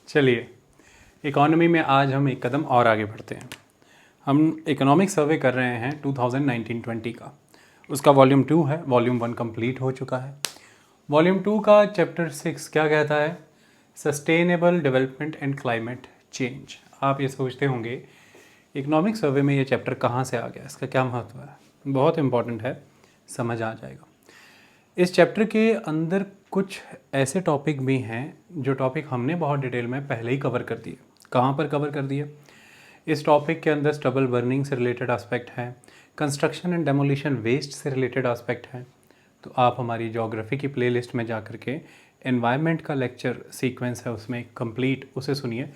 चलिए, इकॉनमी में आज हम एक कदम और आगे बढ़ते हैं। हम इकोनॉमिक सर्वे कर रहे हैं 2019-20 का। उसका वॉल्यूम 2 है, वॉल्यूम 1 कंप्लीट हो चुका है। वॉल्यूम 2 का चैप्टर 6 क्या कहता है? Sustainable development and climate change. आप ये सोचते होंगे इकोनॉमिक सर्वे में ये चैप्टर कहाँ से आ गया, इसका क्या महत्व है? बहुत इंपॉर्टेंट है, समझ आ जाएगा। इस चैप्टर के अंदर कुछ ऐसे टॉपिक भी हैं जो टॉपिक हमने बहुत डिटेल में पहले ही कवर कर दिए। कहाँ पर कवर कर दिए? इस टॉपिक के अंदर स्टबल बर्निंग से रिलेटेड एस्पेक्ट है, कंस्ट्रक्शन एंड डेमोलिशन वेस्ट से रिलेटेड एस्पेक्ट है। तो आप हमारी ज्योग्राफी की प्लेलिस्ट में जा कर के एनवायरनमेंट का लेक्चर सीक्वेंस है उसमें कंप्लीट, उसे सुनिए।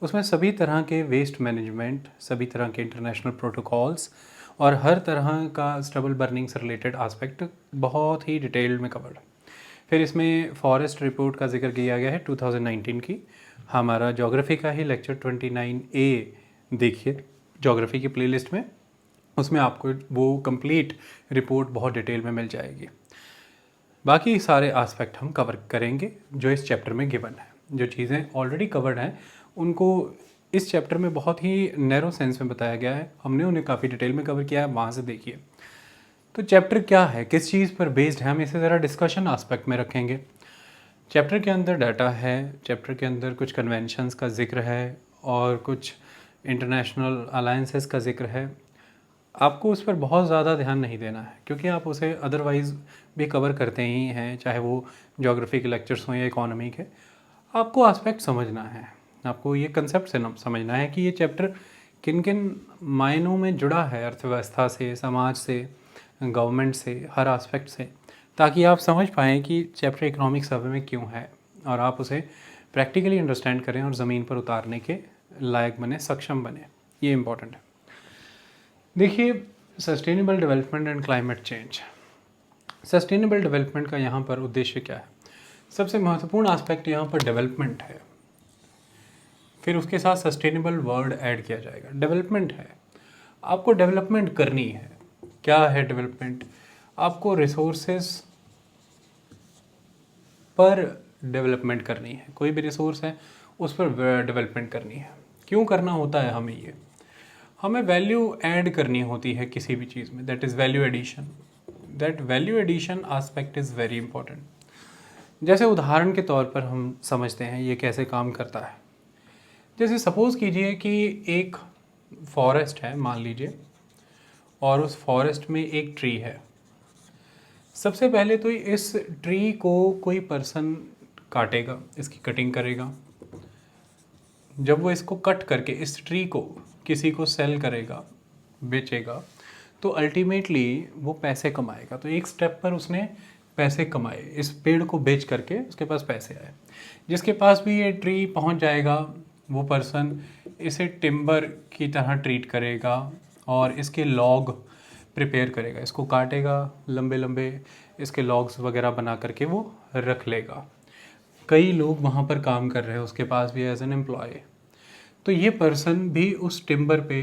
उसमें सभी तरह के वेस्ट मैनेजमेंट, सभी तरह के इंटरनेशनल प्रोटोकॉल्स और हर तरह का स्टबल बर्निंग से रिलेटेड एस्पेक्ट बहुत ही डिटेल्ड में कवर्ड। फिर इसमें फॉरेस्ट रिपोर्ट का जिक्र किया गया है 2019 की। हमारा ज्योग्राफी का ही लेक्चर 29A देखिए ज्योग्राफी की प्लेलिस्ट में, उसमें आपको वो कंप्लीट रिपोर्ट बहुत डिटेल में मिल जाएगी। बाकी सारे एस्पेक्ट हम कवर करेंगे जो इस चैप्टर में गिवन है। जो चीज़ें ऑलरेडी कवर्ड हैं उनको इस चैप्टर में बहुत ही नैरो सेंस में बताया गया है, हमने उन्हें काफ़ी डिटेल में कवर किया है, वहाँ से देखिए। तो चैप्टर क्या है, किस चीज़ पर बेस्ड है, हम इसे ज़रा डिस्कशन एस्पेक्ट में रखेंगे। चैप्टर के अंदर डाटा है, चैप्टर के अंदर कुछ कन्वेंशंस का जिक्र है और कुछ इंटरनेशनल अलायंसेस का जिक्र है। आपको उस पर बहुत ज़्यादा ध्यान नहीं देना है क्योंकि आप उसे अदरवाइज़ भी कवर करते ही हैं, चाहे वो ज्योग्राफी के लेक्चर्स हों या इकोनॉमी के। आपको एस्पेक्ट समझना है, आपको ये कंसेप्ट से समझना है कि ये चैप्टर किन किन मायनों में जुड़ा है अर्थव्यवस्था से, समाज से, गवर्नमेंट से, हर एस्पेक्ट से, ताकि आप समझ पाएँ कि चैप्टर इकोनॉमिक सर्वे में क्यों है और आप उसे प्रैक्टिकली अंडरस्टैंड करें और ज़मीन पर उतारने के लायक बने, सक्षम बने। ये इम्पॉर्टेंट है। देखिए, sustainable development and climate change. Sustainable development का यहाँ पर उद्देश्य क्या है? सबसे महत्वपूर्ण एस्पेक्ट यहाँ पर डेवलपमेंट है, फिर उसके साथ सस्टेनेबल वर्ड ऐड किया जाएगा। डेवलपमेंट है, आपको डेवलपमेंट करनी है। क्या है डेवलपमेंट? आपको रिसोर्सेज पर डेवलपमेंट करनी है। कोई भी रिसोर्स है उस पर डेवलपमेंट करनी है। क्यों करना होता है हमें ये? हमें वैल्यू ऐड करनी होती है किसी भी चीज़ में, that is value addition. That value addition aspect is very important. जैसे उदाहरण के तौर पर हम समझते हैं ये कैसे काम करता है। जैसे सपोज़ कीजिए कि एक फॉरेस्ट है, मान लीजिए, और उस फॉरेस्ट में एक ट्री है। सबसे पहले तो इस ट्री को कोई पर्सन काटेगा, इसकी कटिंग करेगा। जब वो इसको कट करके इस ट्री को किसी को सेल करेगा, बेचेगा, तो अल्टीमेटली वो पैसे कमाएगा। तो एक स्टेप पर उसने पैसे कमाए, इस पेड़ को बेच करके उसके पास पैसे आए। जिसके पास भी ये ट्री पहुंच जाएगा वो पर्सन इसे टिम्बर की तरह ट्रीट करेगा और इसके लॉग प्रिपेयर करेगा, इसको काटेगा, लंबे लंबे इसके लॉग्स वगैरह बना करके वो रख लेगा। कई लोग वहाँ पर काम कर रहे हैं उसके पास भी एज एन एम्प्लॉय। तो ये पर्सन भी उस टिम्बर पे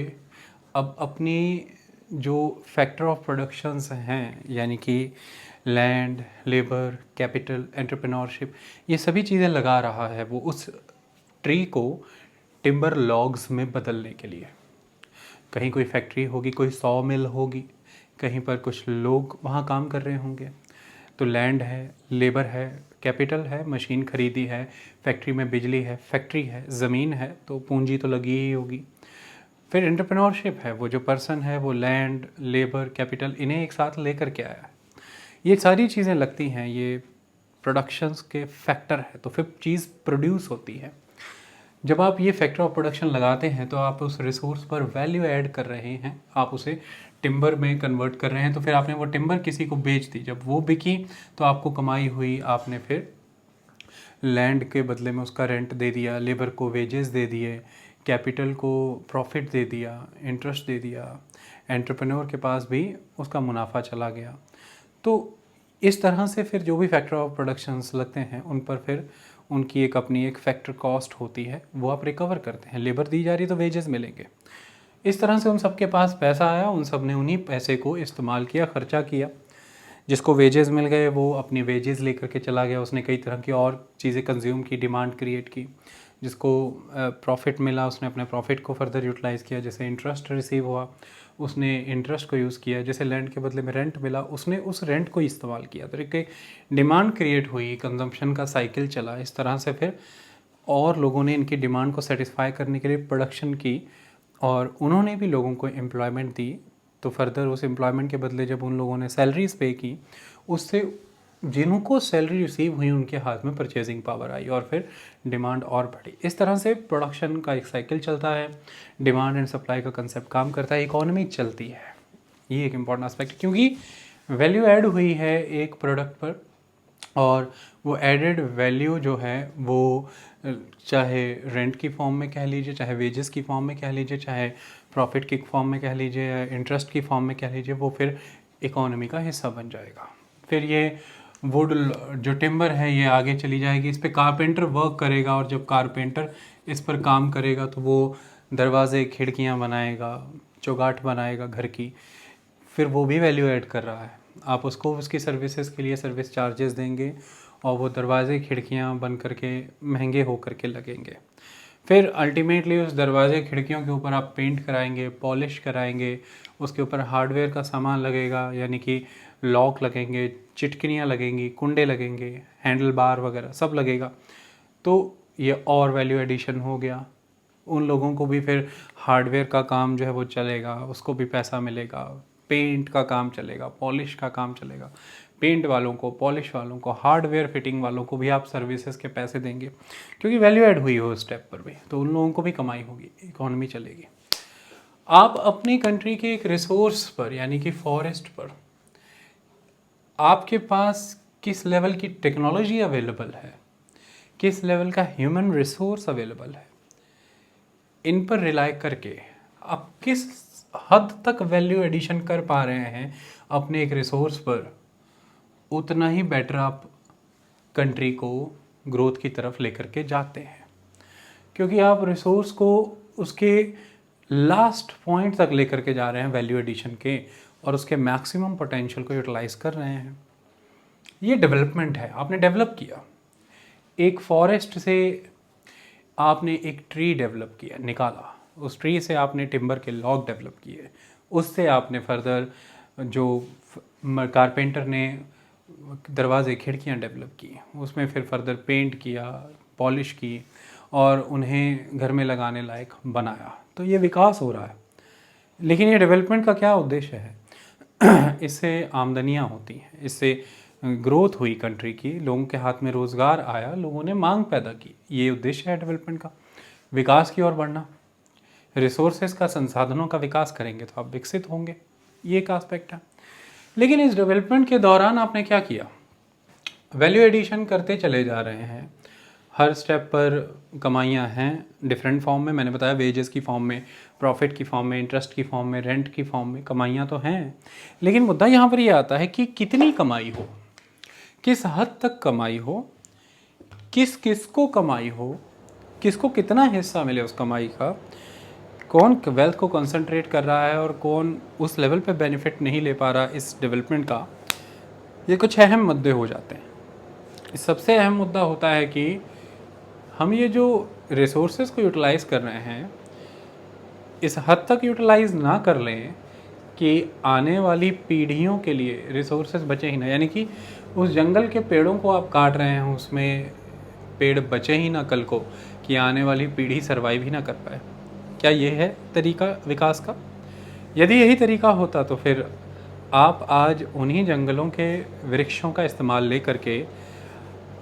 अब अपनी जो फैक्टर ऑफ प्रोडक्शंस हैं, यानी कि लैंड, लेबर, कैपिटल, एंटरप्रेन्योरशिप, ये सभी चीज़ें लगा रहा है वो उस ट्री को टिम्बर लॉग्स में बदलने के लिए। कहीं कोई फैक्ट्री होगी, कोई सॉ मिल होगी, कहीं पर कुछ लोग वहाँ काम कर रहे होंगे। तो लैंड है, लेबर है, कैपिटल है, मशीन खरीदी है, फैक्ट्री में बिजली है, फैक्ट्री है, ज़मीन है, तो पूंजी तो लगी ही होगी। फिर एंटरप्रेन्योरशिप है, वो जो पर्सन है वो लैंड, लेबर, कैपिटल इन्हें एक साथ लेकर के आया है। ये सारी चीज़ें लगती हैं, ये प्रोडक्शंस के फैक्टर है, तो फिर चीज़ प्रोड्यूस होती है। जब आप ये फैक्टर ऑफ प्रोडक्शन लगाते हैं तो आप उस रिसोर्स पर वैल्यू ऐड कर रहे हैं, आप उसे टिम्बर में कन्वर्ट कर रहे हैं। तो फिर आपने वो टिम्बर किसी को बेच दी, जब वो बिकी तो आपको कमाई हुई, आपने फिर लैंड के बदले में उसका रेंट दे दिया, लेबर को वेजेस दे दिए, कैपिटल को प्रॉफिट दे दिया, इंटरेस्ट दे दिया, एंटरप्रेन्योर के पास भी उसका मुनाफा चला गया। तो इस तरह से फिर जो भी फैक्टर ऑफ प्रोडक्शंस लगते हैं उन पर फिर उनकी एक अपनी एक फैक्टर कॉस्ट होती है, वो आप रिकवर करते हैं। लेबर दी जा रही तो वेजेस मिलेंगे। इस तरह से उन सबके पास पैसा आया, उन सब ने उन्हीं पैसे को इस्तेमाल किया, खर्चा किया। जिसको वेजेस मिल गए वो अपनी वेजेस लेकर के चला गया, उसने कई तरह की और चीज़ें कंज्यूम की, डिमांड क्रिएट की। जिसको प्रॉफिट मिला उसने अपने प्रॉफिट को फर्दर यूटिलाइज़ किया, जैसे इंटरेस्ट रिसीव हुआ उसने इंटरेस्ट को यूज़ किया, जैसे लैंड के बदले में रेंट मिला उसने उस रेंट को इस्तेमाल किया, तो एक डिमांड क्रिएट हुई, कंजम्पशन का साइकिल चला। इस तरह से फिर और लोगों ने इनकी डिमांड को सेटिस्फाई करने के लिए प्रोडक्शन की और उन्होंने भी लोगों को एम्प्लॉयमेंट दी। तो फर्दर उस एम्प्लॉयमेंट के बदले जब उन लोगों ने सैलरीज पे की, उससे जिनको सैलरी रिसीव हुई उनके हाथ में परचेजिंग पावर आई और फिर डिमांड और बढ़ी। इस तरह से प्रोडक्शन का एक साइकिल चलता है, डिमांड एंड सप्लाई का कंसेप्ट काम करता है, इकोनॉमी चलती है। ये एक इम्पॉर्टेंट एस्पेक्ट है क्योंकि वैल्यू ऐड हुई है एक प्रोडक्ट पर और वो एडेड वैल्यू जो है वो चाहे रेंट की फॉर्म में कह लीजिए, चाहे वेजेस की फॉर्म में कह लीजिए, चाहे प्रॉफिट की फॉर्म में कह लीजिए या इंटरेस्ट की फॉर्म में कह लीजिए, वो फिर इकोनॉमी का हिस्सा बन जाएगा। फिर ये वुड जो टिम्बर है ये आगे चली जाएगी, इस पर कारपेंटर वर्क करेगा और जब कारपेंटर इस पर काम करेगा तो वो दरवाजे खिड़कियाँ बनाएगा, चौगाठ बनाएगा घर की, फिर वो भी वैल्यू ऐड कर रहा है। आप उसको उसकी सर्विसेज के लिए सर्विस चार्जेस देंगे और वो दरवाजे खिड़कियाँ बन करके महंगे हो करके लगेंगे। फिर अल्टीमेटली उस दरवाजे खिड़कियों के ऊपर आप पेंट कराएंगे, पॉलिश कराएंगे, उसके ऊपर हार्डवेयर का सामान लगेगा, यानी कि लॉक लगेंगे, चिटकिनियाँ लगेंगी, कुंडे लगेंगे, हैंडल बार वगैरह सब लगेगा। तो ये और वैल्यू एडिशन हो गया। उन लोगों को भी फिर हार्डवेयर का काम जो है वो चलेगा, उसको भी पैसा मिलेगा, पेंट का काम चलेगा, पॉलिश का काम चलेगा, पेंट वालों को, पॉलिश वालों को, हार्डवेयर फिटिंग वालों को भी आप सर्विसेज के पैसे देंगे क्योंकि वैल्यू ऐड हुई हो उस स्टेप पर भी, तो उन लोगों को भी कमाई होगी, इकोनॉमी चलेगी। आप अपनी कंट्री के एक रिसोर्स पर यानी कि फॉरेस्ट पर आपके पास किस लेवल की टेक्नोलॉजी अवेलेबल है, किस लेवल का ह्यूमन रिसोर्स अवेलेबल है, इन पर रिलाई करके आप किस हद तक वैल्यू एडिशन कर पा रहे हैं अपने एक रिसोर्स पर, उतना ही बेटर आप कंट्री को ग्रोथ की तरफ लेकर के जाते हैं क्योंकि आप रिसोर्स को उसके लास्ट पॉइंट तक लेकर के जा रहे हैं वैल्यू एडिशन के और उसके मैक्सिमम पोटेंशियल को यूटिलाइज कर रहे हैं। ये डेवलपमेंट है, आपने डेवलप किया। एक फॉरेस्ट से आपने एक ट्री डेवलप किया, निकाला, उस ट्री से आपने टिम्बर के लॉग डेवलप किए, उससे आपने फर्दर जो कारपेंटर ने दरवाजे खिड़कियां डेवलप की, उसमें फिर फर्दर पेंट किया, पॉलिश की और उन्हें घर में लगाने लायक बनाया। तो ये विकास हो रहा है। लेकिन ये डेवलपमेंट का क्या उद्देश्य है? इससे आमदनियाँ होती हैं, इससे ग्रोथ हुई कंट्री की, लोगों के हाथ में रोज़गार आया, लोगों ने मांग पैदा की। ये उद्देश्य है डेवलपमेंट का, विकास की ओर बढ़ना। रिसोर्सेज का, संसाधनों का विकास करेंगे तो आप विकसित होंगे, ये एक आस्पेक्ट है। लेकिन इस डेवलपमेंट के दौरान आपने क्या किया? वैल्यू एडिशन करते चले जा रहे हैं। हर स्टेप पर कमाइयाँ हैं डिफरेंट फॉर्म में, मैंने बताया वेजेस की फॉर्म में, प्रॉफिट की फॉर्म में, इंटरेस्ट की फॉर्म में, रेंट की फॉर्म में कमाइयाँ तो हैं। लेकिन मुद्दा यहाँ पर ये आता है कि कितनी कमाई हो, किस हद तक कमाई हो, किस किस को कमाई हो, किसको कितना हिस्सा मिले उस कमाई का, कौन वेल्थ को कंसंट्रेट कर रहा है और कौन उस लेवल पे बेनिफिट नहीं ले पा रहा इस डेवलपमेंट का। ये कुछ अहम मुद्दे हो जाते हैं। इस सबसे अहम मुद्दा होता है कि हम ये जो रिसोर्सेज को यूटिलाइज़ कर रहे हैं इस हद तक यूटिलाइज़ ना कर लें कि आने वाली पीढ़ियों के लिए रिसोर्सेज बचे ही ना, यानी कि उस जंगल के पेड़ों को आप काट रहे हैं, उसमें पेड़ बचे ही ना कल को, कि आने वाली पीढ़ी सर्वाइव ही ना कर पाए। क्या ये है तरीका विकास का? यदि यही तरीका होता तो फिर आप आज उन्हीं जंगलों के वृक्षों का इस्तेमाल ले करके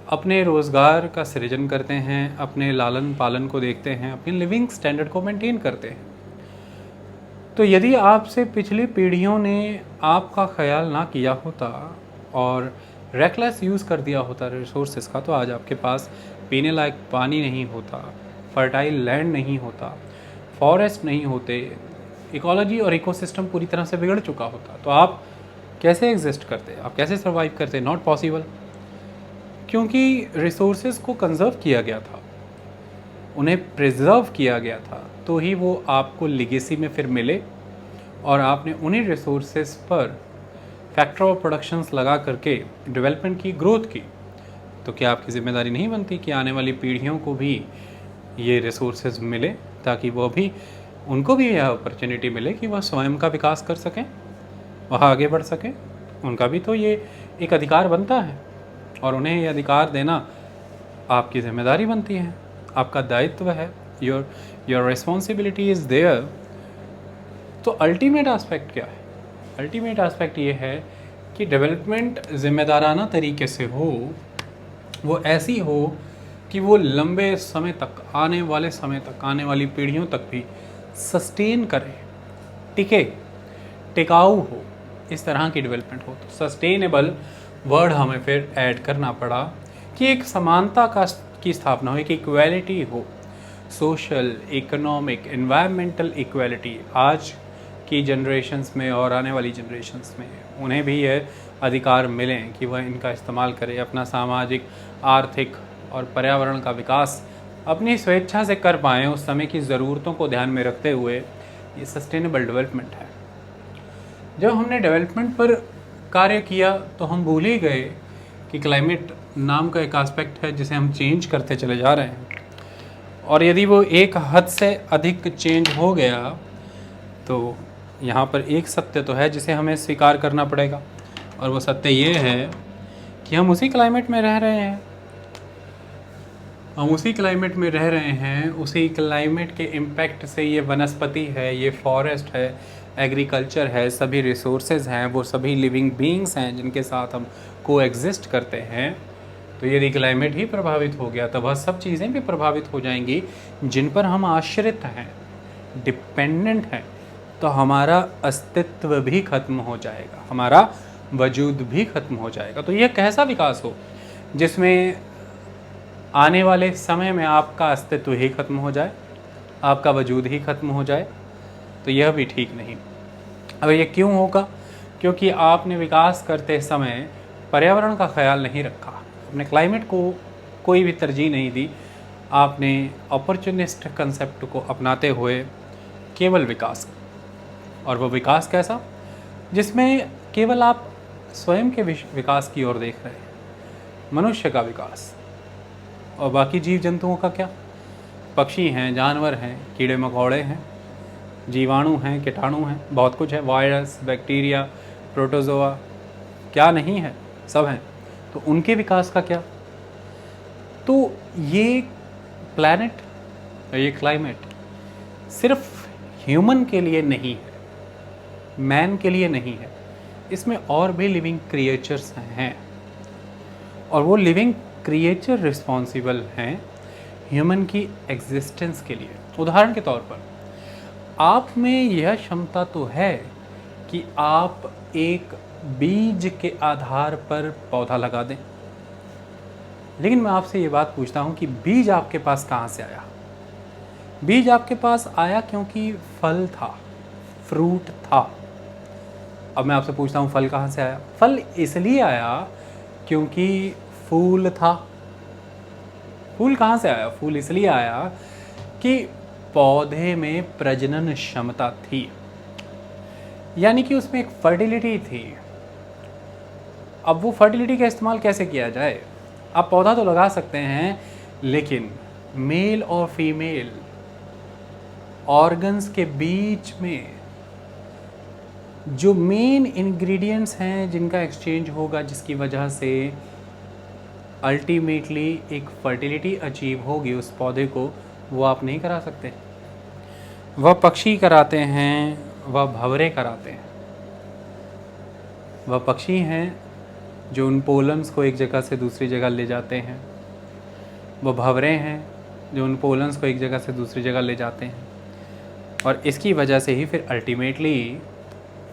अपने रोज़गार का सृजन करते हैं, अपने लालन पालन को देखते हैं, अपनी लिविंग स्टैंडर्ड को मेंटेन करते हैं। तो यदि आपसे पिछली पीढ़ियों ने आपका ख्याल ना किया होता और रेकलेस यूज़ कर दिया होता रिसोर्सेज का, तो आज आपके पास पीने लायक पानी नहीं होता, फर्टाइल लैंड नहीं होता, फॉरेस्ट नहीं होते, इकोलॉजी और इकोसिस्टम पूरी तरह से बिगड़ चुका होता। तो आप कैसे एग्जिस्ट करते, आप कैसे सर्वाइव करते? नॉट पॉसिबल, क्योंकि रिसोर्सेज को कंजर्व किया गया था, उन्हें प्रिजर्व किया गया था, तो ही वो आपको लिगेसी में फिर मिले और आपने उन्हीं रिसोर्सेज पर फैक्टर ऑफ प्रोडक्शंस लगा करके डेवलपमेंट की, ग्रोथ की। तो क्या आपकी जिम्मेदारी नहीं बनती कि आने वाली पीढ़ियों को भी ये रिसोर्सेज मिले, ताकि वो भी, उनको भी यह अपॉर्चुनिटी मिले कि वह स्वयं का विकास कर सकें, वह आगे बढ़ सकें। उनका भी तो ये एक अधिकार बनता है, और उन्हें ये अधिकार देना आपकी जिम्मेदारी बनती है, आपका दायित्व है। Your responsibility is there. तो अल्टीमेट एस्पेक्ट क्या है? अल्टीमेट एस्पेक्ट ये है कि डेवलपमेंट जिम्मेदाराना तरीके से हो, वो ऐसी हो कि वो लंबे समय तक, आने वाले समय तक, आने वाली पीढ़ियों तक भी सस्टेन करे, टिके, टिकाऊ हो। इस तरह की डेवलपमेंट हो। तो सस्टेनेबल वर्ड हमें फिर ऐड करना पड़ा कि एक समानता की स्थापना हो, एक इक्वालिटी हो, सोशल, इकोनॉमिक, एनवायरमेंटल इक्वालिटी। आज की जनरेशन्स में और आने वाली जनरेशन्स में उन्हें भी यह अधिकार मिलें कि वह इनका इस्तेमाल करें, अपना सामाजिक, आर्थिक और पर्यावरण का विकास अपनी स्वेच्छा से कर पाएँ, उस समय की ज़रूरतों को ध्यान में रखते हुए। ये सस्टेनेबल डेवलपमेंट है। जब हमने डेवलपमेंट पर कार्य किया तो हम भूल ही गए कि क्लाइमेट नाम का एक एस्पेक्ट है जिसे हम चेंज करते चले जा रहे हैं, और यदि वो एक हद से अधिक चेंज हो गया तो यहाँ पर एक सत्य तो है जिसे हमें स्वीकार करना पड़ेगा, और वो सत्य ये है कि हम उसी क्लाइमेट में रह रहे हैं। हम उसी क्लाइमेट में रह रहे हैं, उसी क्लाइमेट के इम्पैक्ट से ये वनस्पति है, ये फॉरेस्ट है, एग्रीकल्चर है, सभी रिसोर्सेज हैं, वो सभी लिविंग बीइंग्स हैं जिनके साथ हम को एग्जिस्ट करते हैं। तो यदि क्लाइमेट ही प्रभावित हो गया तो वह सब चीज़ें भी प्रभावित हो जाएंगी जिन पर हम आश्रित हैं, डिपेंडेंट हैं। तो हमारा अस्तित्व भी खत्म हो जाएगा, हमारा वजूद भी खत्म हो जाएगा। तो यह कैसा विकास हो जिसमें आने वाले समय में आपका अस्तित्व ही खत्म हो जाए, आपका वजूद ही खत्म हो जाए? तो यह भी ठीक नहीं। अब ये क्यों होगा? क्योंकि आपने विकास करते समय पर्यावरण का ख्याल नहीं रखा, अपने क्लाइमेट को कोई भी तरजीह नहीं दी। आपने अपॉर्चुनिस्ट कंसेप्ट को अपनाते हुए केवल विकास, और वो विकास कैसा? जिसमें केवल आप स्वयं के विकास की ओर देख रहे हैं, मनुष्य का विकास, और बाकी जीव जंतुओं का क्या? पक्षी हैं, जानवर हैं, कीड़े मकोड़े हैं, जीवाणु हैं, कीटाणु हैं, बहुत कुछ है, वायरस, बैक्टीरिया, प्रोटोजोआ, क्या नहीं है, सब हैं। तो उनके विकास का क्या? तो ये प्लैनेट, ये क्लाइमेट सिर्फ ह्यूमन के लिए नहीं है, मैन के लिए नहीं है, इसमें और भी लिविंग क्रिएचर्स हैं, और वो लिविंग क्रिएचर रिस्पॉन्सिबल हैं ह्यूमन की एग्जिस्टेंस के लिए। उदाहरण के तौर पर आप में यह क्षमता तो है कि आप एक बीज के आधार पर पौधा लगा दें, लेकिन मैं आपसे ये बात पूछता हूँ कि बीज आपके पास कहाँ से आया? बीज आपके पास आया क्योंकि फल था, फ्रूट था। अब मैं आपसे पूछता हूँ फल कहाँ से आया? फल इसलिए आया क्योंकि फूल था। फूल कहाँ से आया? फूल इसलिए आया कि पौधे में प्रजनन क्षमता थी, यानी कि उसमें एक फर्टिलिटी थी। अब वो फर्टिलिटी का इस्तेमाल कैसे किया जाए? आप पौधा तो लगा सकते हैं, लेकिन मेल और फीमेल ऑर्गन्स के बीच में जो मेन इंग्रेडिएंट्स हैं जिनका एक्सचेंज होगा, जिसकी वजह से अल्टीमेटली एक फर्टिलिटी अचीव होगी उस पौधे को, वो आप नहीं करा सकते। वह पक्षी कराते हैं, वह भंवरे कराते हैं। वह पक्षी हैं जो उन पोलन्स को एक जगह से दूसरी जगह ले जाते हैं। वह भंवरे हैं जो उन पोलन्स को एक जगह से दूसरी जगह ले जाते हैं, और इसकी वजह से ही फिर अल्टीमेटली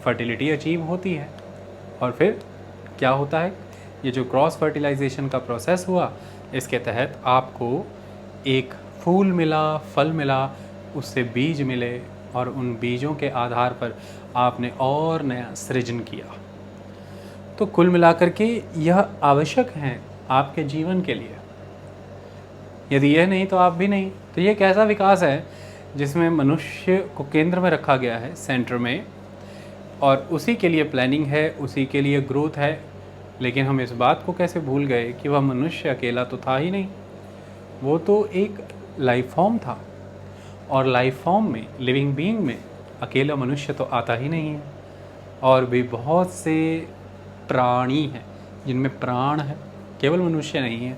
फर्टिलिटी अचीव होती है। और फिर क्या होता है? ये जो क्रॉस फर्टिलाइजेशन का प्रोसेस हुआ, इसके तहत आपको एक फूल मिला, फल मिला, उससे बीज मिले, और उन बीजों के आधार पर आपने और नया सृजन किया। तो कुल मिलाकर के यह आवश्यक है आपके जीवन के लिए। यदि यह नहीं तो आप भी नहीं। तो ये कैसा विकास है जिसमें मनुष्य को केंद्र में रखा गया है, सेंटर में, और उसी के लिए प्लानिंग है, उसी के लिए ग्रोथ है। लेकिन हम इस बात को कैसे भूल गए कि वह मनुष्य अकेला तो था ही नहीं, वो तो एक लाइफ फॉर्म था, और लाइफ फॉर्म में, लिविंग बीइंग में अकेला मनुष्य तो आता ही नहीं है, और भी बहुत से प्राणी हैं जिनमें प्राण है, केवल मनुष्य नहीं है।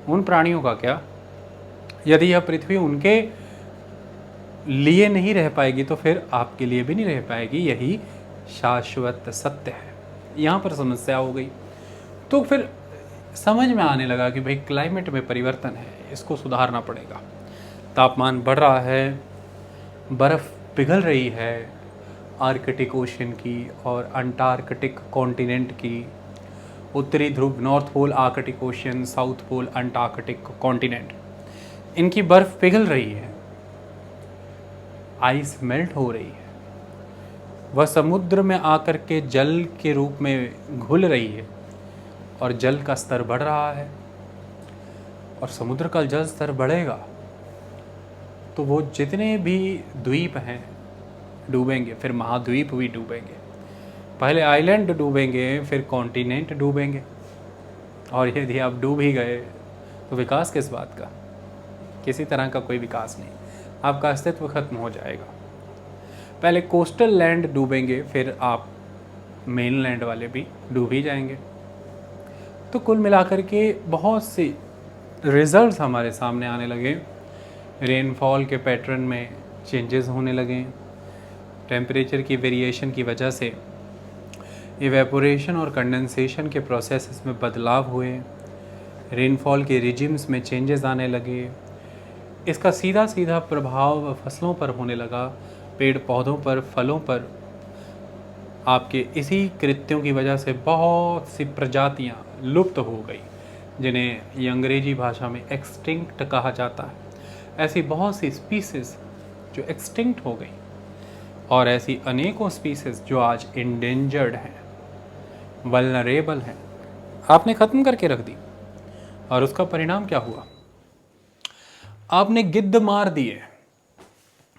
उन प्राणियों का क्या? यदि यह पृथ्वी उनके लिए नहीं रह पाएगी तो फिर आपके लिए भी नहीं रह पाएगी। यही शाश्वत सत्य है। यहाँ पर समस्या हो गई। तो फिर समझ में आने लगा कि भाई क्लाइमेट में परिवर्तन है, इसको सुधारना पड़ेगा। तापमान बढ़ रहा है, बर्फ़ पिघल रही है आर्कटिक ओशन की और अंटार्कटिक कॉन्टिनेंट की, उत्तरी ध्रुव North Pole Arctic Ocean, South Pole Antarctic continent, इनकी बर्फ़ पिघल रही है, आइस मेल्ट हो रही है, वह समुद्र में आकर के जल के रूप में घुल रही है, और जल का स्तर बढ़ रहा है, और समुद्र का जल स्तर बढ़ेगा तो वो जितने भी द्वीप हैं डूबेंगे, फिर महाद्वीप भी डूबेंगे, पहले आइलैंड डूबेंगे, फिर कॉन्टिनेंट डूबेंगे। और यदि आप डूब ही गए तो विकास किस बात का? किसी तरह का कोई विकास नहीं, आपका अस्तित्व खत्म हो जाएगा। पहले कोस्टल लैंड डूबेंगे, फिर आप मेन लैंड वाले भी डूब ही जाएंगे। तो कुल मिलाकर के बहुत से रिजल्ट्स हमारे सामने आने लगे। रेनफॉल के पैटर्न में चेंजेस होने लगे, टेम्परेचर की वेरिएशन की वजह से इवेपोरेशन और कंडेंसेशन के प्रोसेसेस में बदलाव हुए, रेनफॉल के रिजिम्स में चेंजेस आने लगे। इसका सीधा सीधा प्रभाव फसलों पर होने लगा, पेड़ पौधों पर, फलों पर। आपके इसी कृत्यों की वजह से बहुत सी प्रजातियां लुप्त हो गई, जिन्हें ये अंग्रेजी भाषा में एक्सटिंक्ट कहा जाता है। ऐसी बहुत सी स्पीसीज जो एक्सटिंक्ट हो गई, और ऐसी अनेकों स्पीसीज जो आज इंडेंजर्ड हैं, वल्नरेबल हैं, आपने ख़त्म करके रख दी। और उसका परिणाम क्या हुआ? आपने गिद्ध मार दिए,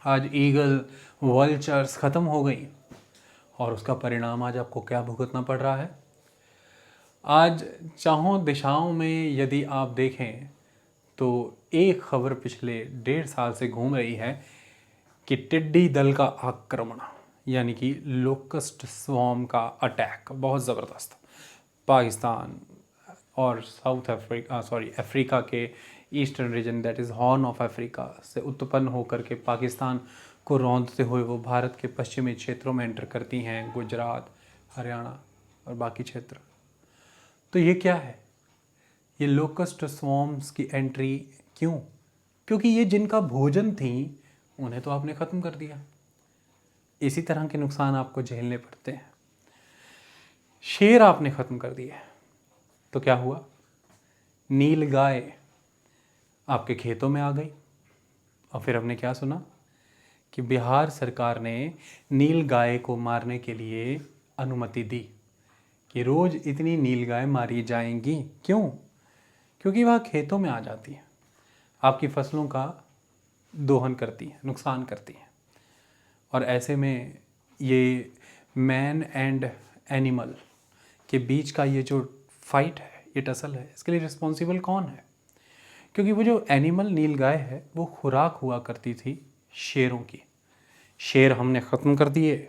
आज ईगल, वल्चर्स ख़त्म हो गई, और उसका परिणाम आज आपको क्या भुगतना पड़ रहा है? आज चाहों दिशाओं में यदि आप देखें तो एक खबर पिछले 1.5 साल से घूम रही है कि टिड्डी दल का आक्रमण, यानी कि लोकस्ट स्वॉर्म का अटैक बहुत ज़बरदस्त पाकिस्तान और साउथ अफ्रीका, अफ्रीका के eastern region, that is horn of Africa से उत्पन्न होकर के पाकिस्तान को रौंदते हुए वो भारत के पश्चिमी क्षेत्रों में एंटर करती हैं, गुजरात, हरियाणा और बाकी क्षेत्र। तो ये क्या है? ये लोकस्ट स्वॉर्म्स की एंट्री क्यों? क्योंकि ये जिनका भोजन थी उन्हें तो आपने ख़त्म कर दिया। इसी तरह के नुकसान आपको झेलने पड़ते हैं। शेर आपने ख़त्म कर दिए, तो क्या हुआ? नील गाय आपके खेतों में आ गई, और फिर हमने क्या सुना कि बिहार सरकार ने नील गाय को मारने के लिए अनुमति दी कि रोज़ इतनी नील गाय मारी जाएंगी। क्यों? क्योंकि वह खेतों में आ जाती है, आपकी फसलों का दोहन करती है, नुकसान करती है। और ऐसे में ये मैन एंड एनिमल के बीच का ये जो फाइट है, ये टसल है, इसके लिए रिस्पॉन्सिबल कौन है? क्योंकि वो जो एनिमल नील गाय है वो खुराक हुआ करती थी शेरों की। शेर हमने ख़त्म कर दिए,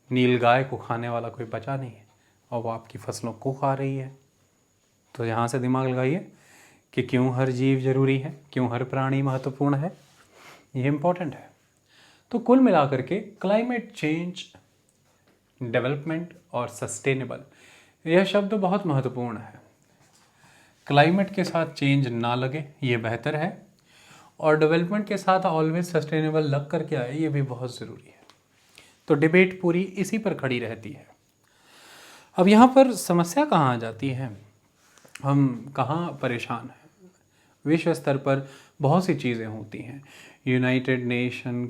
नील गाय को खाने वाला कोई बचा नहीं है, और वो आपकी फसलों को खा रही है। तो यहाँ से दिमाग लगाइए कि क्यों हर जीव जरूरी है, क्यों हर प्राणी महत्वपूर्ण है, ये इम्पोर्टेंट है। तो कुल मिलाकर के क्लाइमेट चेंज, डेवलपमेंट और सस्टेनेबल, यह शब्द बहुत महत्वपूर्ण है। क्लाइमेट के साथ चेंज ना लगे ये बेहतर है, और डेवलपमेंट के साथ ऑलवेज सस्टेनेबल लग कर के आए, ये भी बहुत ज़रूरी है। तो डिबेट पूरी इसी पर खड़ी रहती है। अब यहाँ पर समस्या कहाँ आ जाती है, हम कहाँ परेशान हैं? विश्व स्तर पर बहुत सी चीज़ें होती हैं। United nation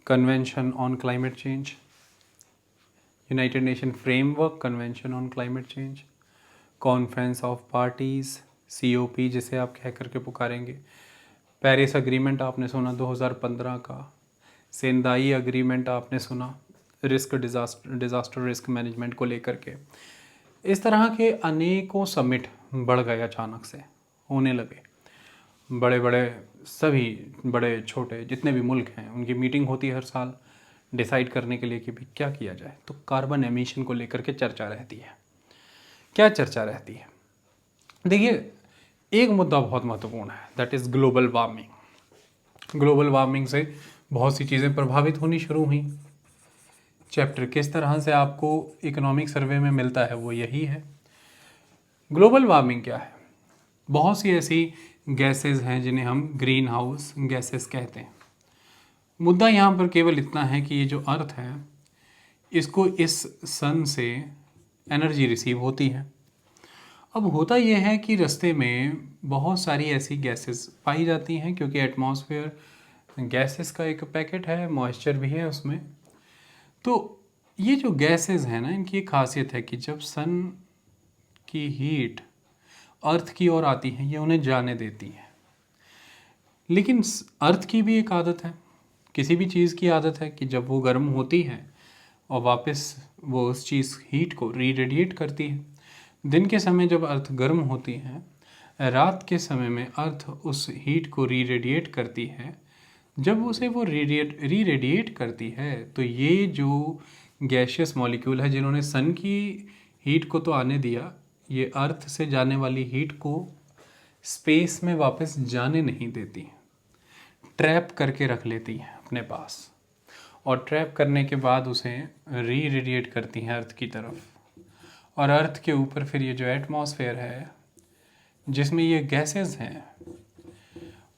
convention on climate change, United nation framework convention on climate change, conference of parties, COP जिसे आप कह करके पुकारेंगे, पेरिस अग्रीमेंट आपने सुना 2015 का, सेंदाई अग्रीमेंट आपने सुना डिज़ास्टर रिस्क मैनेजमेंट को लेकर के। इस तरह के अनेकों समिट बढ़ गए, अचानक से होने लगे, बड़े बड़े सभी बड़े छोटे जितने भी मुल्क हैं उनकी मीटिंग होती है हर साल डिसाइड करने के लिए कि भाई क्या किया जाए। तो कार्बन एमिशन को लेकर के चर्चा रहती है। क्या चर्चा रहती है? देखिए, एक मुद्दा बहुत महत्वपूर्ण है, that is global warming. Global warming से बहुत सी चीज़ें प्रभावित होनी शुरू हुई। चैप्टर किस तरह से आपको इकोनॉमिक सर्वे में मिलता है वो यही है। ग्लोबल वार्मिंग क्या है? बहुत सी ऐसी गैसेस हैं जिन्हें हम ग्रीन हाउस गैसेस कहते हैं। मुद्दा यहाँ पर केवल इतना है कि ये जो अर्थ है इसको इस सन से एनर्जी रिसीव होती है। अब होता यह है कि रास्ते में बहुत सारी ऐसी गैसेस पाई जाती हैं, क्योंकि एटमॉस्फेयर गैसेस का एक पैकेट है, मॉइस्चर भी है उसमें। तो ये जो गैसेस हैं ना, इनकी एक खासियत है कि जब सन की हीट अर्थ की ओर आती है ये उन्हें जाने देती है। लेकिन अर्थ की भी एक आदत है, किसी भी चीज़ की आदत है कि जब वो गर्म होती है और वापस वो उस चीज़ हीट को री-रेडिएट करती है। दिन के समय जब अर्थ गर्म होती है, रात के समय में अर्थ उस हीट को री-रेडिएट करती है। जब उसे वो री-रेडिएट करती है तो ये जो गैशियस मॉलिक्यूल है जिन्होंने सन की हीट को तो आने दिया, ये अर्थ से जाने वाली हीट को स्पेस में वापस जाने नहीं देती, ट्रैप करके रख लेती हैं अपने पास, और ट्रैप करने के बाद उसे री-रेडिएट करती हैं अर्थ की तरफ। और अर्थ के ऊपर फिर ये जो एटमॉस्फेयर है जिसमें ये गैसेस हैं,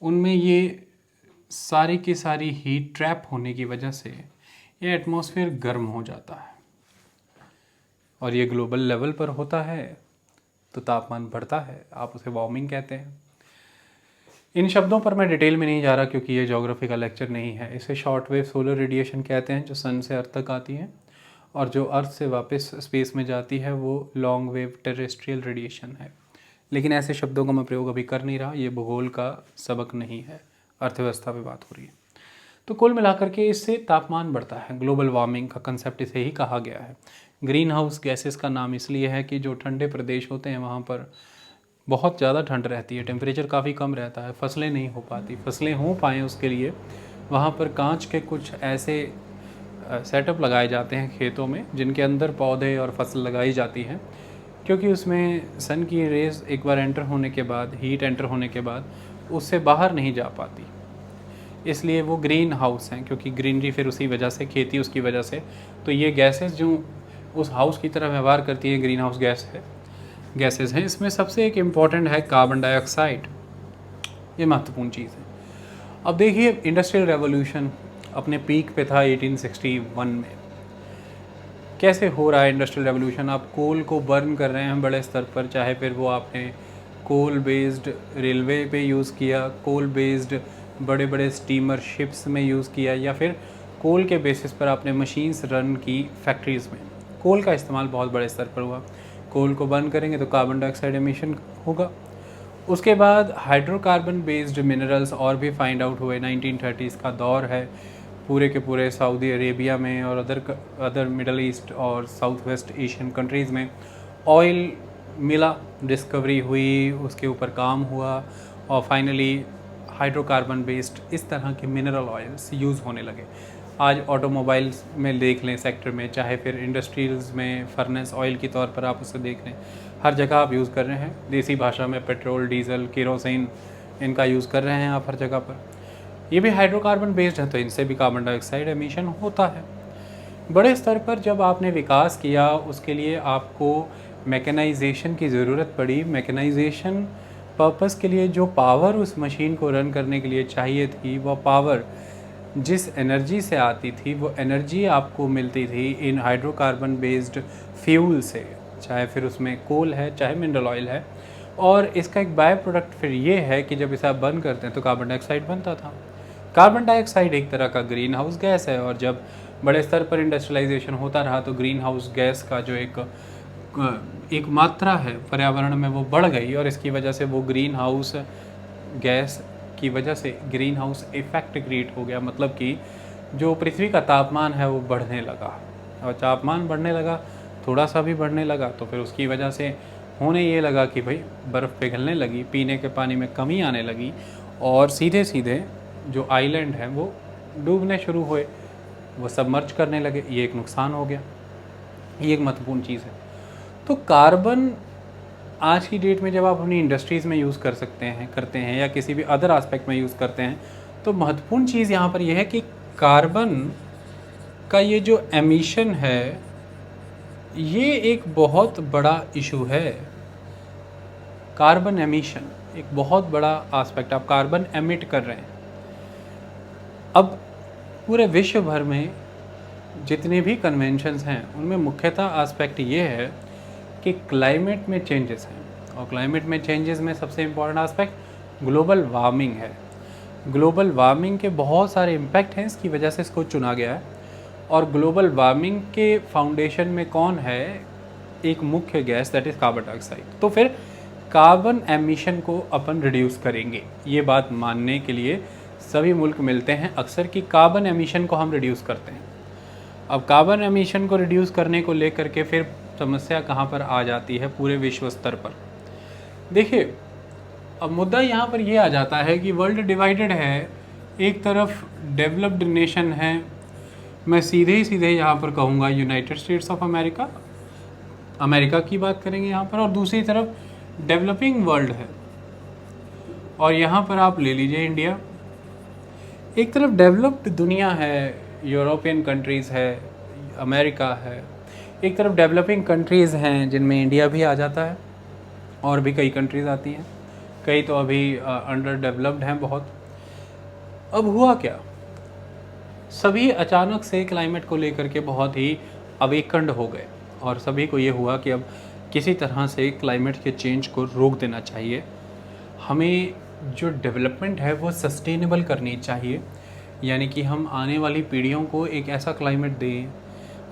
उनमें ये सारी की सारी हीट ट्रैप होने की वजह से ये एटमॉस्फेयर गर्म हो जाता है। और ये ग्लोबल लेवल पर होता है तो तापमान बढ़ता है, आप उसे वार्मिंग कहते हैं। इन शब्दों पर मैं डिटेल में नहीं जा रहा क्योंकि ये ज्योग्राफी का लेक्चर नहीं है। इसे शॉर्ट वेव सोलर रेडिएशन कहते हैं, जो सन से अर्थ तक आती है, और जो अर्थ से वापस स्पेस में जाती है वो लॉन्ग वेव टेरेस्ट्रियल रेडिएशन है। लेकिन ऐसे शब्दों का मैं प्रयोग अभी कर नहीं रहा, ये भूगोल का सबक नहीं है, अर्थव्यवस्था पे बात हो रही है। तो कुल मिलाकर के इससे तापमान बढ़ता है। ग्लोबल वार्मिंग का कंसेप्ट इसे ही कहा गया है। ग्रीन हाउस गैसेस का नाम इसलिए है कि जो ठंडे प्रदेश होते हैं वहाँ पर बहुत ज़्यादा ठंड रहती है, टेम्परेचर काफ़ी कम रहता है, फसलें नहीं हो पाती। फसलें हो पाएँ उसके लिए वहाँ पर कांच के कुछ ऐसे सेटअप लगाए जाते हैं खेतों में जिनके अंदर पौधे और फसल लगाई जाती है, क्योंकि उसमें सन की रेज़ एक बार एंटर होने के बाद, हीट एंटर होने के बाद उससे बाहर नहीं जा पाती, इसलिए वो ग्रीन हाउस हैं। क्योंकि ग्रीनरी फिर उसी वजह से, खेती उसकी वजह से, तो ये गैसेस जो उस हाउस की तरह व्यवहार करती है, ग्रीन हाउस गैसेस हैं। इसमें सबसे एक इम्पॉर्टेंट है कार्बन डाइऑक्साइड, ये महत्वपूर्ण चीज़ है। अब देखिए, इंडस्ट्रियल रेवोल्यूशन अपने पीक पे था 1861 में। कैसे हो रहा है इंडस्ट्रियल रेवोल्यूशन? आप कोल को बर्न कर रहे हैं बड़े स्तर पर, चाहे फिर वो आपने कोल बेस्ड रेलवे पे यूज़ किया, कोल बेस्ड बड़े बड़े स्टीमर शिप्स में यूज़ किया, या फिर कोल के बेसिस पर आपने मशीन्स रन की फैक्ट्रीज़ में। कोल का इस्तेमाल बहुत बड़े स्तर पर हुआ। कोल को बर्न करेंगे तो कार्बन डाइऑक्साइड एमिशन होगा। उसके बाद हाइड्रोकार्बन बेस्ड मिनरल्स और भी फाइंड आउट हुए। 1930s का दौर है, पूरे के पूरे सऊदी अरेबिया में और अदर मिडल ईस्ट और साउथ वेस्ट एशियन कंट्रीज़ में ऑयल मिला, डिस्कवरी हुई, उसके ऊपर काम हुआ, और फाइनली हाइड्रोकार्बन बेस्ड इस तरह के मिनरल ऑयल्स यूज़ होने लगे। आज ऑटोमोबाइल्स में देख लें सेक्टर में, चाहे फिर इंडस्ट्रीज़ में फर्नेस ऑयल के तौर पर आप उसे देख लें, हर जगह आप यूज़ कर रहे हैं। देसी भाषा में पेट्रोल, डीजल, केरोसिन, इनका यूज़ कर रहे हैं आप हर जगह पर। ये भी हाइड्रोकार्बन बेस्ड है, तो इनसे भी कार्बन डाइऑक्साइड एमिशन होता है। बड़े स्तर पर जब आपने विकास किया, उसके लिए आपको मैकेनाइजेशन की ज़रूरत पड़ी। मैकेनाइजेशन पर्पस के लिए जो पावर उस मशीन को रन करने के लिए चाहिए थी, वह पावर जिस एनर्जी से आती थी, वो एनर्जी आपको मिलती थी इन हाइड्रोकार्बन बेस्ड फ्यूल से, चाहे फिर उसमें कोल है, चाहे मिनरल ऑयल है। और इसका एक बाय प्रोडक्ट फिर ये है कि जब इसे आप बर्न करते हैं तो कार्बन डाइऑक्साइड बनता था। कार्बन डाइऑक्साइड एक तरह का ग्रीन हाउस गैस है, और जब बड़े स्तर पर इंडस्ट्रियलाइजेशन होता रहा तो ग्रीन हाउस गैस का जो एक मात्रा है पर्यावरण में वो बढ़ गई, और इसकी वजह से वो ग्रीन हाउस गैस की वजह से ग्रीन हाउस इफेक्ट क्रिएट हो गया। मतलब कि जो पृथ्वी का तापमान है वो बढ़ने लगा, और तापमान बढ़ने लगा, थोड़ा सा भी बढ़ने लगा, तो फिर उसकी वजह से होने ये लगा कि भाई बर्फ़ पिघलने लगी, पीने के पानी में कमी आने लगी और सीधे सीधे जो आइलैंड हैं वो डूबने शुरू हुए, वो सबमर्ज करने लगे। ये एक नुकसान हो गया, ये एक महत्वपूर्ण चीज़ है। तो कार्बन आज की डेट में जब आप अपनी इंडस्ट्रीज़ में यूज़ करते हैं या किसी भी अदर एस्पेक्ट में यूज़ करते हैं, तो महत्वपूर्ण चीज़ यहाँ पर यह है कि कार्बन का ये जो एमिशन है, ये एक बहुत बड़ा इशू है। कार्बन एमिशन एक बहुत बड़ा एस्पेक्ट, आप कार्बन एमिट कर रहे हैं। अब पूरे विश्व भर में जितने भी कन्वेंशंस हैं उनमें मुख्यतः एस्पेक्ट ये है कि क्लाइमेट में चेंजेस हैं, और क्लाइमेट में चेंजेस में सबसे इम्पॉर्टेंट एस्पेक्ट ग्लोबल वार्मिंग है। ग्लोबल वार्मिंग के बहुत सारे इम्पैक्ट हैं, इसकी वजह से इसको चुना गया है। और ग्लोबल वार्मिंग के फाउंडेशन में कौन है? एक मुख्य gas, that is carbon dioxide. तो फिर कार्बन एमिशन को अपन रिड्यूस करेंगे, ये बात मानने के लिए सभी मुल्क मिलते हैं अक्सर कि कार्बन एमिशन को हम रिड्यूस करते हैं। अब कार्बन एमिशन को रिड्यूस करने को लेकर के फिर समस्या कहाँ पर आ जाती है पूरे विश्व स्तर पर? देखिए, अब मुद्दा यहाँ पर ये आ जाता है कि वर्ल्ड डिवाइडेड है। एक तरफ डेवलप्ड नेशन है, मैं सीधे ही सीधे यहाँ पर कहूँगा United states of America, America की बात करेंगे यहाँ पर, और दूसरी तरफ डेवलपिंग वर्ल्ड है, और यहाँ पर आप ले लीजिए इंडिया। एक तरफ डेवलप्ड दुनिया है, यूरोपियन कंट्रीज़ है, अमेरिका है, एक तरफ डेवलपिंग कंट्रीज़ हैं जिनमें इंडिया भी आ जाता है, और भी कई कंट्रीज़ आती हैं, कई तो अभी अंडर डेवलप्ड हैं बहुत। अब हुआ क्या? सभी अचानक से क्लाइमेट को लेकर के बहुत ही अवेकंड हो गए, और सभी को ये हुआ कि अब किसी तरह से क्लाइमेट के चेंज को रोक देना चाहिए। हमें जो डेवलपमेंट है वो सस्टेनेबल करनी चाहिए, यानी कि हम आने वाली पीढ़ियों को एक ऐसा क्लाइमेट दें,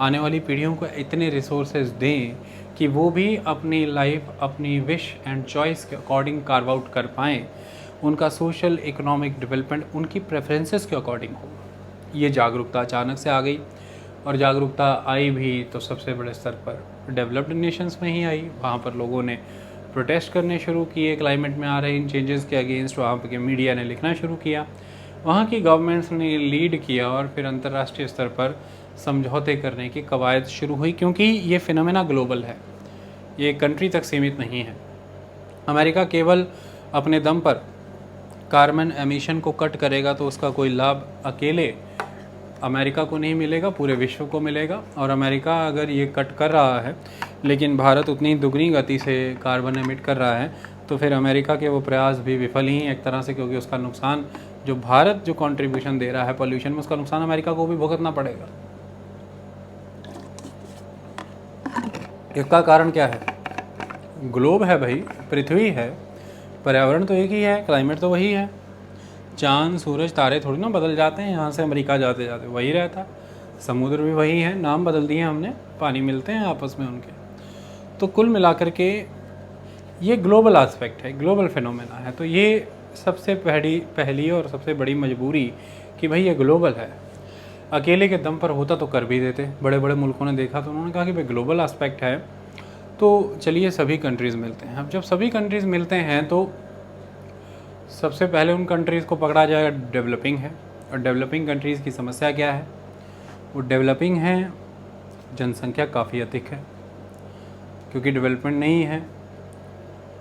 आने वाली पीढ़ियों को इतने रिसोर्सेज दें कि वो भी अपनी लाइफ अपनी विश एंड चॉइस के अकॉर्डिंग कार्व आउट कर पाएँ, उनका सोशल इकोनॉमिक डेवलपमेंट उनकी प्रेफरेंसेस के अकॉर्डिंग हो। ये जागरूकता अचानक से आ गई, और जागरूकता आई भी तो सबसे बड़े स्तर पर डेवलप्ड नेशंस में ही आई। वहाँ पर लोगों ने प्रोटेस्ट करने शुरू किए क्लाइमेट में आ रहे इन चेंजेस के अगेंस्ट, वहाँ के मीडिया ने लिखना शुरू किया, वहाँ की गवर्नमेंट्स ने लीड किया, और फिर अंतर्राष्ट्रीय स्तर पर समझौते करने की कवायद शुरू हुई, क्योंकि ये फिनोमेना ग्लोबल है, ये कंट्री तक सीमित नहीं है। अमेरिका केवल अपने दम पर कार्बन एमिशन को कट करेगा तो उसका कोई लाभ अकेले अमेरिका को नहीं मिलेगा, पूरे विश्व को मिलेगा। और अमेरिका अगर ये कट कर रहा है लेकिन भारत उतनी दुगनी गति से कार्बन एमिट कर रहा है, तो फिर अमेरिका के वो प्रयास भी विफल ही एक तरह से, क्योंकि उसका नुकसान जो भारत जो कंट्रीब्यूशन दे रहा है पॉल्यूशन में, उसका नुकसान अमेरिका को भी भुगतना पड़ेगा। इसका कारण क्या है? ग्लोब है भाई, पृथ्वी है, पर्यावरण तो एक ही है, क्लाइमेट तो वही है। चांद सूरज तारे थोड़ी ना बदल जाते हैं, यहाँ से अमेरिका जाते जाते वही रहता है। समुद्र भी वही है, नाम बदल दिए हमने, पानी मिलते हैं आपस में उनके। तो कुल मिलाकर के ये ग्लोबल एस्पेक्ट है, ग्लोबल फिनोमेना है। तो ये सबसे पहली और सबसे बड़ी मजबूरी कि भाई ये ग्लोबल है। अकेले के दम पर होता तो कर भी देते, बड़े बड़े मुल्कों ने देखा तो उन्होंने कहा कि भाई ग्लोबल एस्पेक्ट है तो चलिए सभी कंट्रीज़ मिलते हैं। अब जब सभी कंट्रीज़ मिलते हैं तो सबसे पहले उन कंट्रीज़ को पकड़ा जाएगा डेवलपिंग है। और डेवलपिंग कंट्रीज़ की समस्या क्या है? वो डेवलपिंग है, जनसंख्या काफ़ी अधिक है, क्योंकि डेवलपमेंट नहीं है,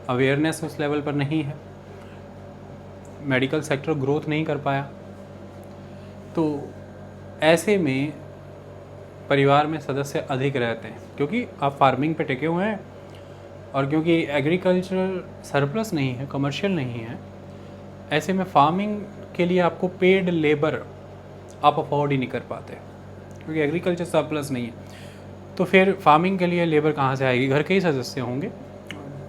अवेयरनेस उस लेवल पर नहीं है, मेडिकल सेक्टर ग्रोथ नहीं कर पाया। तो ऐसे में परिवार में सदस्य अधिक रहते हैं, क्योंकि आप फार्मिंग पे टिके हुए हैं, और क्योंकि एग्रीकल्चरल सरप्लस नहीं है, कमर्शियल नहीं है, ऐसे में फार्मिंग के लिए आपको पेड लेबर आप अफोर्ड ही नहीं कर पाते, क्योंकि एग्रीकल्चर सरप्लस नहीं है। तो फिर फार्मिंग के लिए लेबर कहाँ से आएगी? घर के ही सदस्य होंगे,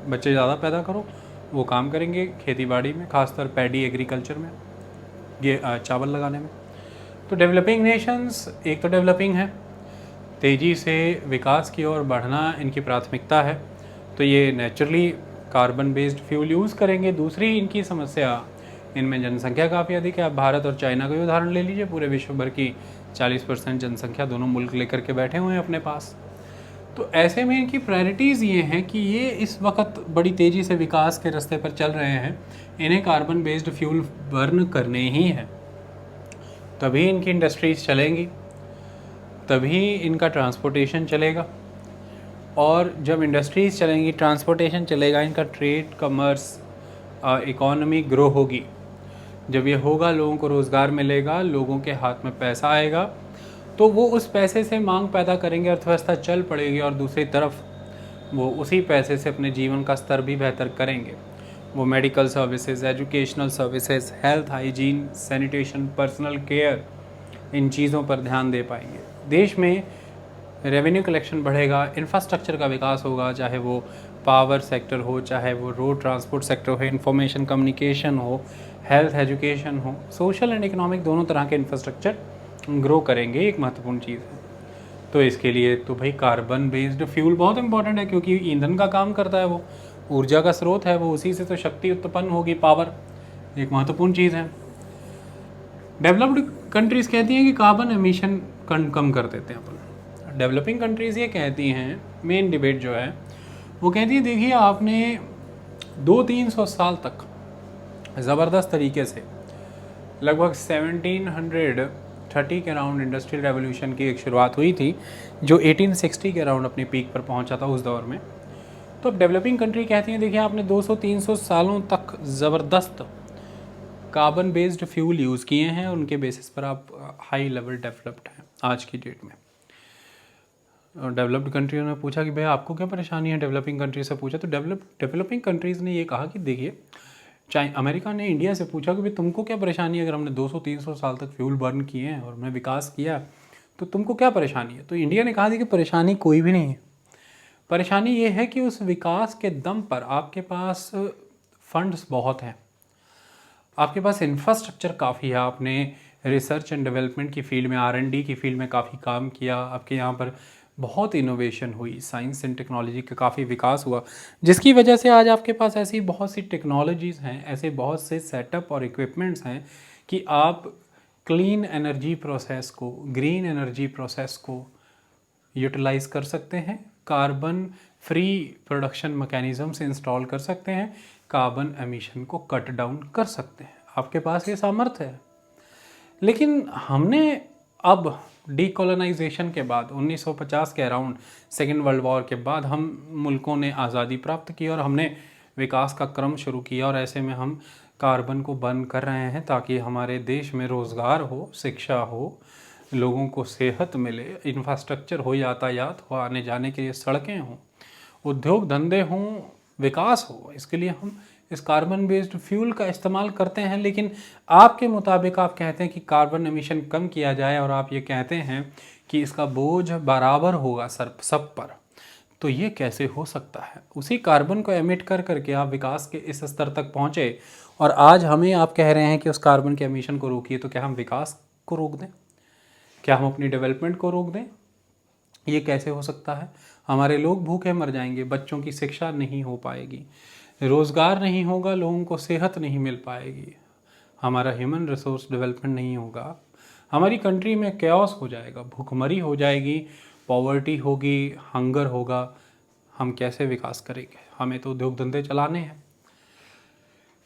बच्चे ज़्यादा पैदा करो, वो काम करेंगे खेती बाड़ी में, खासकर पैडी एग्रीकल्चर में, ये चावल लगाने में। तो डेवलपिंग नेशंस एक तो डेवलपिंग है, तेज़ी से विकास की ओर बढ़ना इनकी प्राथमिकता है, तो ये naturally carbon based fuel use करेंगे। दूसरी इनकी समस्या, इनमें जनसंख्या काफ़ी अधिक है। आप भारत और चाइना का ही उदाहरण ले लीजिए, पूरे विश्व भर की 40% जनसंख्या दोनों मुल्क लेकर के बैठे हुए हैं अपने पास। तो ऐसे में इनकी प्रायोरिटीज़ ये हैं कि ये इस वक्त बड़ी तेज़ी से विकास के रास्ते पर चल रहे हैं, इन्हें कार्बन बेस्ड फ्यूल बर्न करने ही हैं, तभी इनकी इंडस्ट्रीज चलेंगी, तभी इनका ट्रांसपोर्टेशन चलेगा। और जब इंडस्ट्रीज चलेंगी, ट्रांसपोर्टेशन चलेगा, इनका ट्रेड, कमर्स, इकोनॉमी ग्रो होगी। जब ये होगा, लोगों को रोज़गार मिलेगा, लोगों के हाथ में पैसा आएगा, तो वो उस पैसे से मांग पैदा करेंगे, अर्थव्यवस्था चल पड़ेगी, और दूसरी तरफ वो उसी पैसे से अपने जीवन का स्तर भी बेहतर करेंगे। वो medical services, educational services, health, hygiene, sanitation, personal care, इन चीज़ों पर ध्यान दे पाएंगे। देश में रेवेन्यू कलेक्शन बढ़ेगा, इंफ्रास्ट्रक्चर का विकास होगा, चाहे वो पावर सेक्टर हो, चाहे वो रोड ट्रांसपोर्ट सेक्टर हो, इंफॉर्मेशन कम्युनिकेशन हो, हेल्थ एजुकेशन हो, सोशल एंड इकोनॉमिक दोनों तरह के इंफ्रास्ट्रक्चर ग्रो करेंगे। एक महत्वपूर्ण चीज़ है। तो इसके लिए तो भाई कार्बन बेस्ड फ्यूल बहुत इंपॉर्टेंट है, क्योंकि ईंधन का काम करता है, वो ऊर्जा का स्रोत है, वो उसी से तो शक्ति उत्पन्न होगी, पावर। एक महत्वपूर्ण चीज़ है। डेवलप्ड कंट्रीज़ कहती हैं कि कार्बन एमिशन कम कर देते हैं अपन। डेवलपिंग कंट्रीज़ ये कहती हैं, मेन डिबेट जो है वो कहती है, देखिए आपने 200-300 साल तक ज़बरदस्त तरीके से, लगभग 1730 के अराउंड इंडस्ट्रियल रेवोल्यूशन की एक शुरुआत हुई थी, जो 1860 के अराउंड अपनी पीक पर पहुंचा था उस दौर में। तो अब डेवलपिंग कंट्री कहती हैं, देखिए आपने 200-300 सालों तक ज़बरदस्त कार्बन बेस्ड फ्यूल यूज़ किए हैं, उनके बेसिस पर आप हाई लेवल डेवलप्ड हैं आज की डेट में। और डेवलप्ड कंट्रियों ने पूछा कि भाई आपको क्या परेशानी है, डेवलपिंग कंट्री से पूछा, तो डेवलपिंग कंट्रीज़ ने ये कहा कि देखिए, चाहे अमेरिका ने इंडिया से पूछा कि भाई तुमको क्या परेशानी है, अगर हमने 200-300 साल तक फ्यूल बर्न किए हैं और हमने विकास किया, तो तुमको क्या परेशानी है। तो इंडिया ने कहा थी कि परेशानी कोई भी नहीं है, परेशानी ये है कि उस विकास के दम पर आपके पास फंड्स बहुत हैं, आपके पास इंफ्रास्ट्रक्चर काफ़ी है, आपने रिसर्च एंड डेवलपमेंट की फील्ड में, R&D की फील्ड में काफ़ी काम किया, आपके यहाँ पर बहुत इनोवेशन हुई, साइंस एंड टेक्नोलॉजी का काफ़ी विकास हुआ, जिसकी वजह से आज आपके पास ऐसी बहुत सी टेक्नोलॉजीज़ हैं, ऐसे बहुत से सेटअप और इक्विपमेंट्स हैं कि आप क्लीन एनर्जी प्रोसेस को, ग्रीन एनर्जी प्रोसेस को यूटिलाइज़ कर सकते हैं, carbon free production mechanisms install कर सकते हैं, कार्बन एमिशन को कट डाउन कर सकते हैं। आपके पास ये सामर्थ्य है। लेकिन हमने अब डीकोलोनाइजेशन के बाद 1950 के अराउंड, सेकेंड वर्ल्ड वॉर के बाद, हम मुल्कों ने आज़ादी प्राप्त की और हमने विकास का क्रम शुरू किया, और ऐसे में हम कार्बन को बर्न कर रहे हैं ताकि हमारे देश में रोज़गार हो, शिक्षा हो, लोगों को सेहत मिले, इंफ्रास्ट्रक्चर हो, यातायात हो, आने जाने के लिए सड़कें हों, उद्योग धंधे हों, विकास हो। इसके लिए हम इस कार्बन बेस्ड फ्यूल का इस्तेमाल करते हैं। लेकिन आपके मुताबिक आप कहते हैं कि कार्बन एमिशन कम किया जाए, और आप ये कहते हैं कि इसका बोझ बराबर होगा सब पर, तो ये कैसे हो सकता है। उसी कार्बन को एमिट कर करके आप विकास के इस स्तर तक पहुँचे, और आज हमें आप कह रहे हैं कि उस कार्बन के एमिशन को रोकिए। तो क्या हम विकास को रोक दें? क्या हम अपनी डेवलपमेंट को रोक दें? ये कैसे हो सकता है? हमारे लोग भूखे मर जाएंगे, बच्चों की शिक्षा नहीं हो पाएगी, रोज़गार नहीं होगा, लोगों को सेहत नहीं मिल पाएगी, हमारा ह्यूमन रिसोर्स डेवलपमेंट नहीं होगा, हमारी कंट्री में कैओस हो जाएगा, भूखमरी हो जाएगी, पॉवर्टी होगी, हंगर होगा। हम कैसे विकास करेंगे? हमें तो उद्योग धंधे चलाने हैं।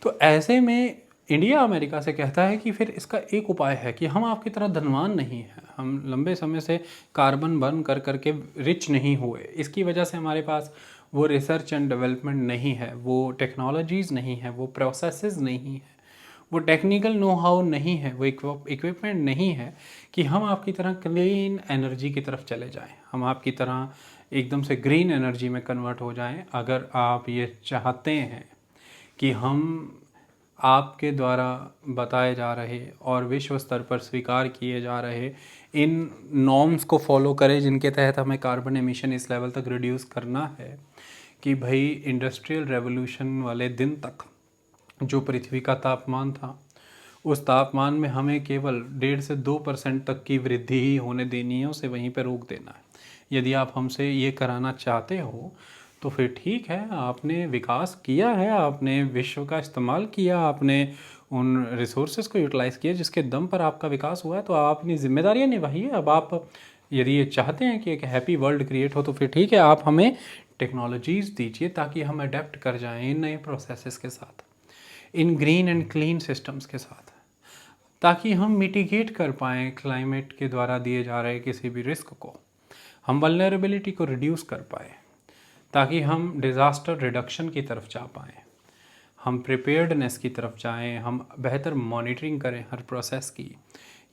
तो ऐसे में इंडिया अमेरिका से कहता है कि फिर इसका एक उपाय है कि हम आपकी तरह धनवान नहीं हैं, हम लंबे समय से कार्बन बर्न कर करके रिच नहीं हुए, इसकी वजह से हमारे पास वो रिसर्च एंड डेवलपमेंट नहीं है, वो टेक्नोलॉजीज़ नहीं है, वो प्रोसेसेस नहीं है, वो टेक्निकल नो हाउ नहीं है, वो इक्विपमेंट नहीं है कि हम आपकी तरह क्लीन एनर्जी की तरफ चले जाएं, हम आपकी तरह एकदम से ग्रीन एनर्जी में कन्वर्ट हो जाएं। अगर आप ये चाहते हैं कि हम आपके द्वारा बताए जा रहे और विश्व स्तर पर स्वीकार किए जा रहे इन नॉर्म्स को फॉलो करें, जिनके तहत हमें कार्बन एमिशन इस लेवल तक रिड्यूस करना है कि भाई इंडस्ट्रियल रेवोल्यूशन वाले दिन तक जो पृथ्वी का तापमान था, उस तापमान में हमें केवल 1.5 से 2% तक की वृद्धि ही होने देनी है, उसे वहीं पर रोक देना है। यदि आप हमसे ये कराना चाहते हो तो फिर ठीक है, आपने विकास किया है, आपने विश्व का इस्तेमाल किया, आपने उन रिसोर्सेज को यूटिलाइज़ किया जिसके दम पर आपका विकास हुआ है, तो आप अपनी जिम्मेदारियाँ निभाइए। अब आप यदि ये चाहते हैं कि एक हैप्पी वर्ल्ड क्रिएट हो तो फिर ठीक है, आप हमें टेक्नोलॉजीज़ दीजिए ताकि हम अडेप्ट कर जाएं इन नए प्रोसेसेस के साथ, इन ग्रीन एंड क्लीन सिस्टम्स के साथ, ताकि हम मिटिगेट कर पाएँ क्लाइमेट के द्वारा दिए जा रहे किसी भी रिस्क को, हम वल्नरेबिलिटी को रिड्यूस कर पाएँ, ताकि हम डिज़ास्टर रिडक्शन की तरफ जा पाएँ, हम प्रिपेयर्डनेस की तरफ जाएँ, हम बेहतर मॉनिटरिंग करें हर प्रोसेस की।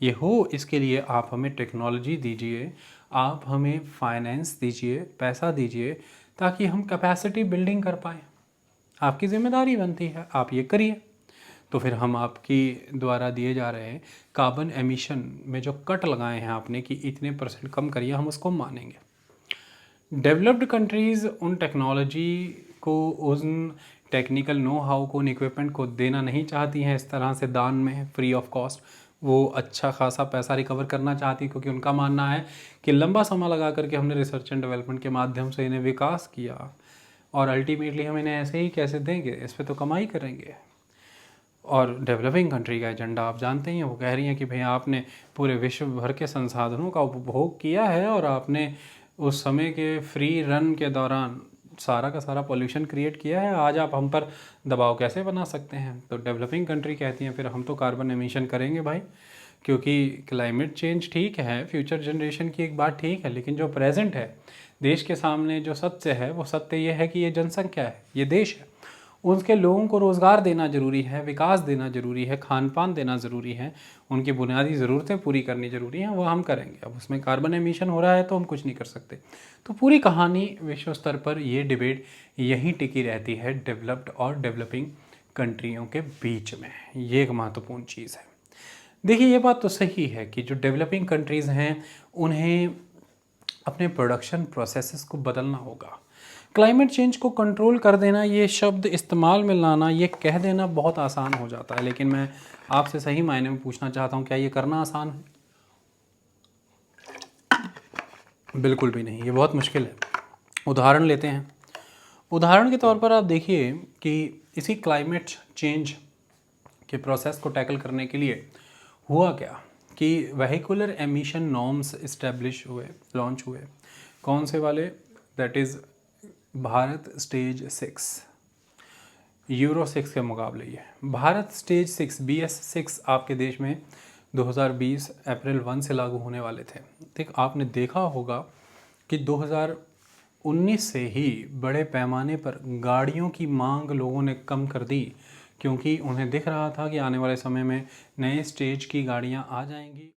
ये हो इसके लिए आप हमें टेक्नोलॉजी दीजिए, आप हमें फाइनेंस दीजिए, पैसा दीजिए, ताकि हम कैपेसिटी बिल्डिंग कर पाएँ। आपकी ज़िम्मेदारी बनती है, आप ये करिए। तो फिर हम आपकी द्वारा दिए जा रहे कार्बन एमिशन में जो कट लगाए हैं आपने कि इतने % कम करिए, हम उसको मानेंगे। डेवलप्ड कंट्रीज़ उन टेक्नोलॉजी को, उन टेक्निकल नो हाउ को, उन इक्विपमेंट को देना नहीं चाहती हैं इस तरह से दान में, फ्री ऑफ कॉस्ट। वो अच्छा खासा पैसा रिकवर करना चाहती, क्योंकि उनका मानना है कि लंबा समय लगा करके हमने रिसर्च एंड डेवलपमेंट के माध्यम से इन्हें विकास किया और अल्टीमेटली हम इन्हें ऐसे ही कैसे देंगे, इस पर तो कमाई करेंगे। और डेवलपिंग कंट्री का एजेंडा आप जानते ही हैं, वो कह रही हैं कि भाई आपने पूरे विश्व भर के संसाधनों का उपभोग किया है और आपने उस समय के फ्री रन के दौरान सारा का सारा पॉल्यूशन क्रिएट किया है, आज आप हम पर दबाव कैसे बना सकते हैं। तो डेवलपिंग कंट्री कहती हैं फिर हम तो कार्बन एमिशन करेंगे भाई, क्योंकि क्लाइमेट चेंज ठीक है, फ्यूचर जनरेशन की एक बात ठीक है, लेकिन जो प्रेजेंट है देश के सामने जो सत्य है, वो सत्य ये है कि ये जनसंख्या है, ये देश है, उसके लोगों को रोज़गार देना ज़रूरी है, विकास देना ज़रूरी है, खान पान देना ज़रूरी है, उनकी बुनियादी ज़रूरतें पूरी करनी ज़रूरी हैं, वो हम करेंगे। अब उसमें कार्बन एमिशन हो रहा है तो हम कुछ नहीं कर सकते। तो पूरी कहानी विश्व स्तर पर ये डिबेट यहीं टिकी रहती है, डेवलप्ड और डेवलपिंग कंट्रियों के बीच में। ये एक महत्वपूर्ण चीज़ है। देखिए, ये बात तो सही है कि जो डेवलपिंग कंट्रीज़ हैं उन्हें अपने प्रोडक्शन प्रोसेसेस को बदलना होगा। क्लाइमेट चेंज को कंट्रोल कर देना, ये शब्द इस्तेमाल में लाना, ये कह देना बहुत आसान हो जाता है, लेकिन मैं आपसे सही मायने में पूछना चाहता हूँ, क्या ये करना आसान है? बिल्कुल भी नहीं, ये बहुत मुश्किल है। उदाहरण लेते हैं। उदाहरण के तौर पर आप देखिए कि इसी क्लाइमेट चेंज के प्रोसेस को टैकल करने के लिए हुआ क्या कि वेहिकुलर एमिशन नॉर्म्स इस्टेब्लिश हुए, लॉन्च हुए। कौन से वाले? That is Bharat stage 6, euro 6 के मुकाबले। ये भारत स्टेज 6 BS6 आपके देश में 2020 अप्रैल 1 से लागू होने वाले थे। ठीक, आपने देखा होगा कि 2019 से ही बड़े पैमाने पर गाड़ियों की मांग लोगों ने कम कर दी, क्योंकि उन्हें दिख रहा था कि आने वाले समय में नए स्टेज की गाड़ियां आ जाएंगी।